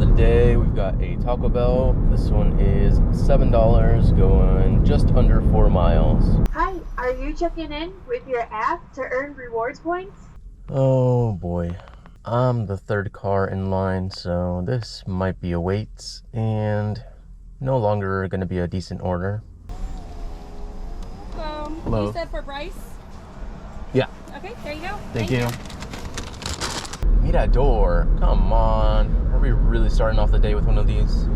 of the day. We've got a Taco Bell. This one is $7, going just under 4 miles. Hi, are you checking in with your app to earn rewards points? Oh boy. I'm the third car in line, so this might be a wait and no longer going to be a decent order. Hello. You said for Bryce? Yeah. Okay, there you go. Thank you. Mirador, come on. Are we really starting off the day with one of these?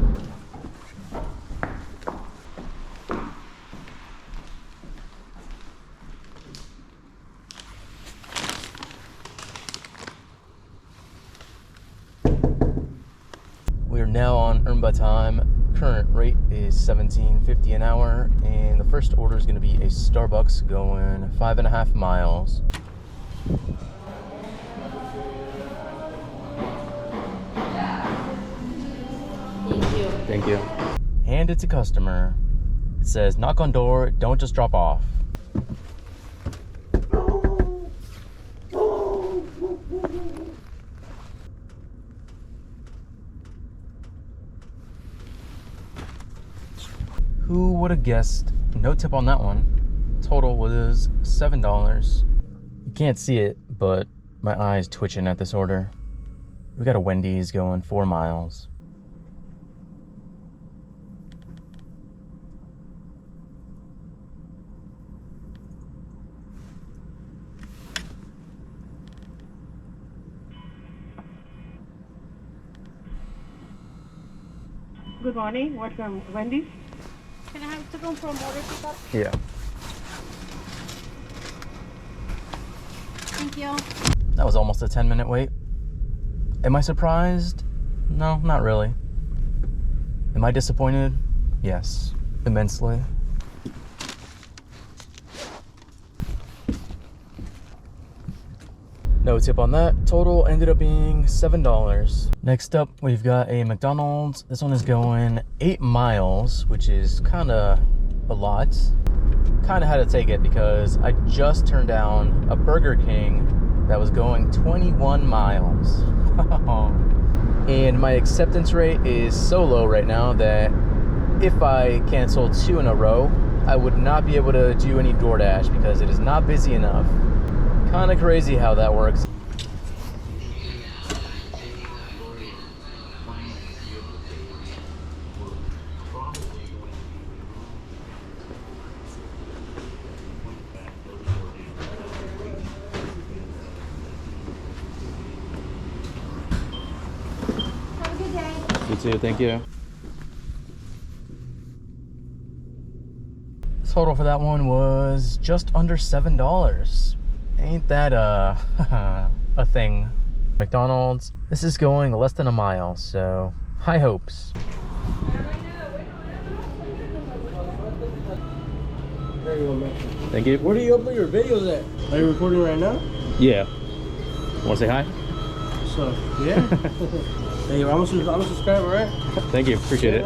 We are now on Earn by Time. Current rate is $17.50 an hour, and the first order is going to be a Starbucks going 5.5 miles. Thank you. Hand it to customer. It says, knock on door, don't just drop off. Who would have guessed? No tip on that one. Total was $7. You can't see it, but my eye's twitching at this order. We got a Wendy's going 4 miles. Good morning. What's from Wendy's? Can I have to go from order pickup? Yeah. Thank you. That was almost a 10-minute wait. Am I surprised? No, not really. Am I disappointed? Yes, immensely. No tip on that. Total ended up being $7. Next up, we've got a McDonald's. This one is going 8 miles, which is kind of a lot. Kind of had to take it because I just turned down a Burger King that was going 21 miles. And my acceptance rate is so low right now that if I cancel 2 in a row, I would not be able to do any DoorDash because it is not busy enough. Kind of crazy how that works. Have a good day. You too, thank you. Total for that one was just under $7. Ain't that a thing? McDonald's. This is going less than a mile, so high hopes. There you go, man. Thank you. Where do you upload your videos at? Are you recording right now? Yeah. Want to say hi? So, yeah. Hey, I'm a subscriber, right? Thank you. Appreciate it.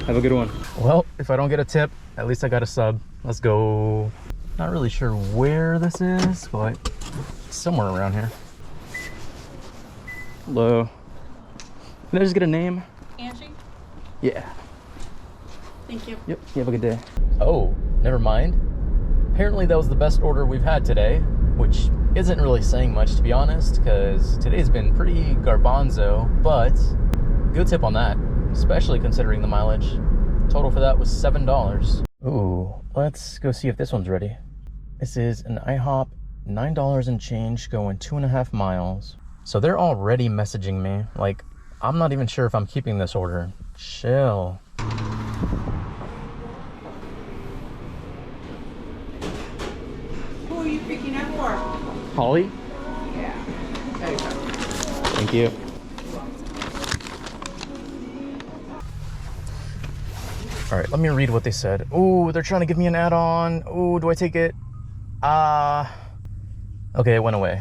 Have a good one. Well, if I don't get a tip, at least I got a sub. Let's go. Not really sure where this is, but somewhere around here. Hello. Can I just get a name? Angie? Yeah. Thank you. Yep. You have a good day. Oh, never mind. Apparently that was the best order we've had today, which isn't really saying much, to be honest, because today's been pretty garbanzo, but good tip on that, especially considering the mileage. Total for that was $7. Ooh, let's go see if this one's ready. This is an IHOP, $9 and change, going 2.5 miles. So they're already messaging me. Like, I'm not even sure if I'm keeping this order. Chill. Who are you picking up for? Holly? Yeah. There you go. Thank you. All right, let me read what they said. Ooh, they're trying to give me an add-on. Ooh, do I take it? Okay, it went away.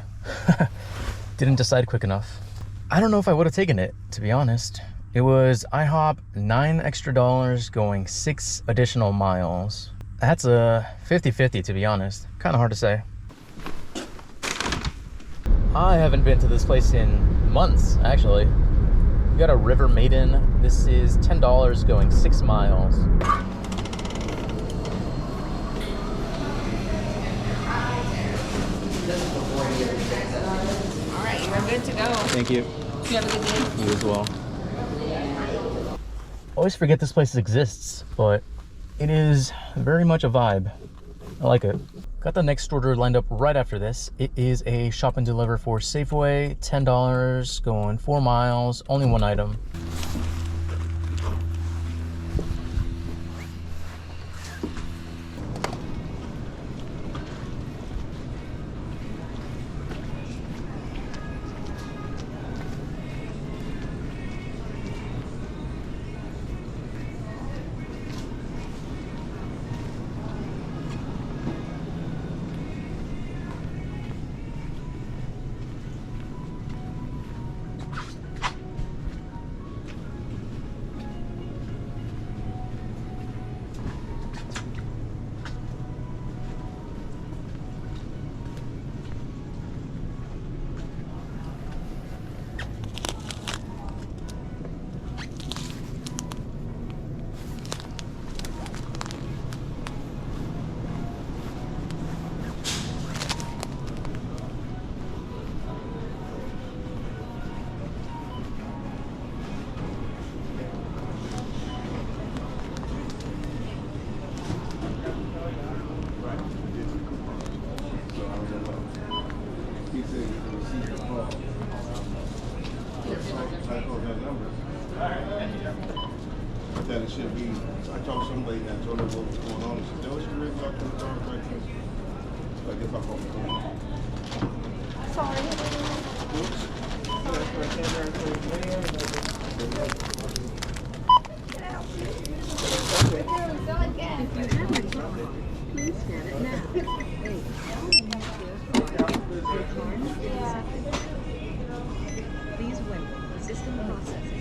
Didn't decide quick enough. I don't know if I would have taken it, to be honest. It was IHOP, $9 extra going 6 additional miles. That's a 50-50, to be honest. Kind of hard to say. I haven't been to this place in months, actually. We got a River Maiden. This is $10 going 6 miles. All right, you're good to go. Thank you. You have a good day. You as well. Always forget this place exists, but it is very much a vibe. I like it. Got the next order lined up right after this. It is a shop and deliver for Safeway, $10, going 4 miles, only one item. That it should be. I talked to some lady and I told her what was going on. She said, "Oh, she really talked to the car right there." So I guess I'll call Please scan it now. Please wait. System processes.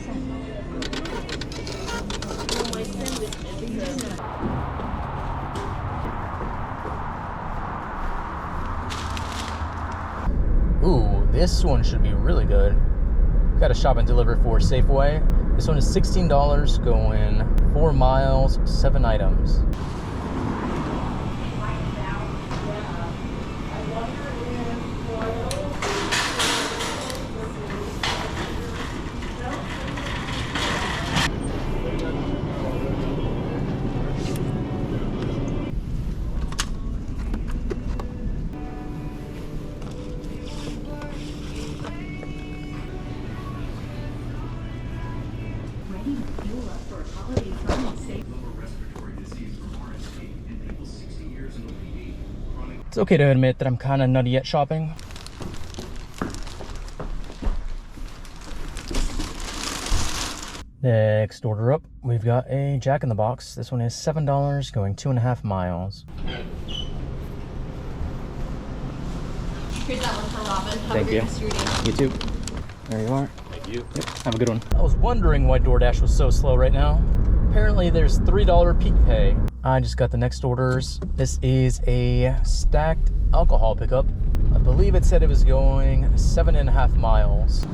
Ooh, this one should be really good. Got a shop and deliver for Safeway. This one is $16, going 4 miles, 7 items. It's okay to admit that I'm kind of nutty at shopping. Next order up, we've got a Jack in the Box. This one is $7, going 2.5 miles. Here's that one for Robin. Have Thank a you. great rest of your day. You too. There you are. Thank you. Yep, have a good one. I was wondering why DoorDash was so slow right now. Apparently there's $3 peak pay. I just got the next orders. This is a stacked alcohol pickup. I believe it said it was going 7.5 miles.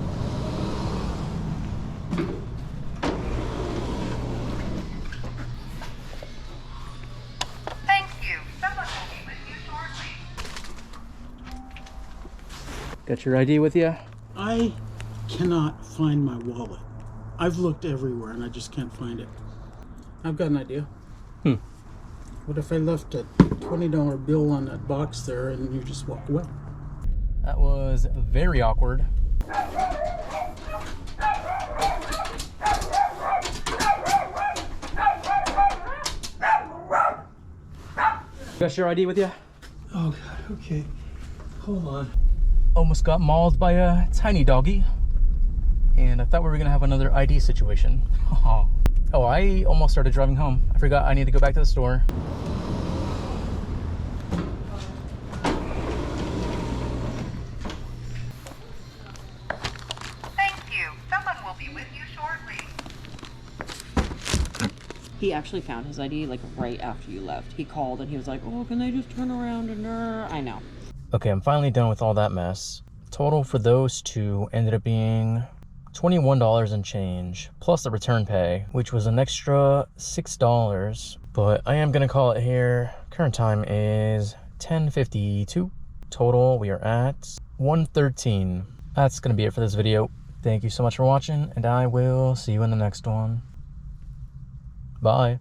Thank you. Someone will be with you shortly. Got your ID with you? I cannot find my wallet. I've looked everywhere and I just can't find it. I've got an idea. What if I left a $20 bill on that box there and you just walk away? That was very awkward. Got your ID with you? Oh God, okay. Hold on. Almost got mauled by a tiny doggy. And I thought we were gonna have another ID situation. Oh, I almost started driving home. I forgot I need to go back to the store. Thank you. Someone will be with you shortly. He actually found his ID like right after you left. He called and he was like, "Oh, can they just turn around and I know." Okay, I'm finally done with all that mess. Total for those two ended up being $21 and change, plus the return pay, which was an extra $6. But I am gonna call it here. Current time is 10:52. Total, we are at 113. That's gonna be it for this video. Thank you so much for watching, and I will see you in the next one. Bye.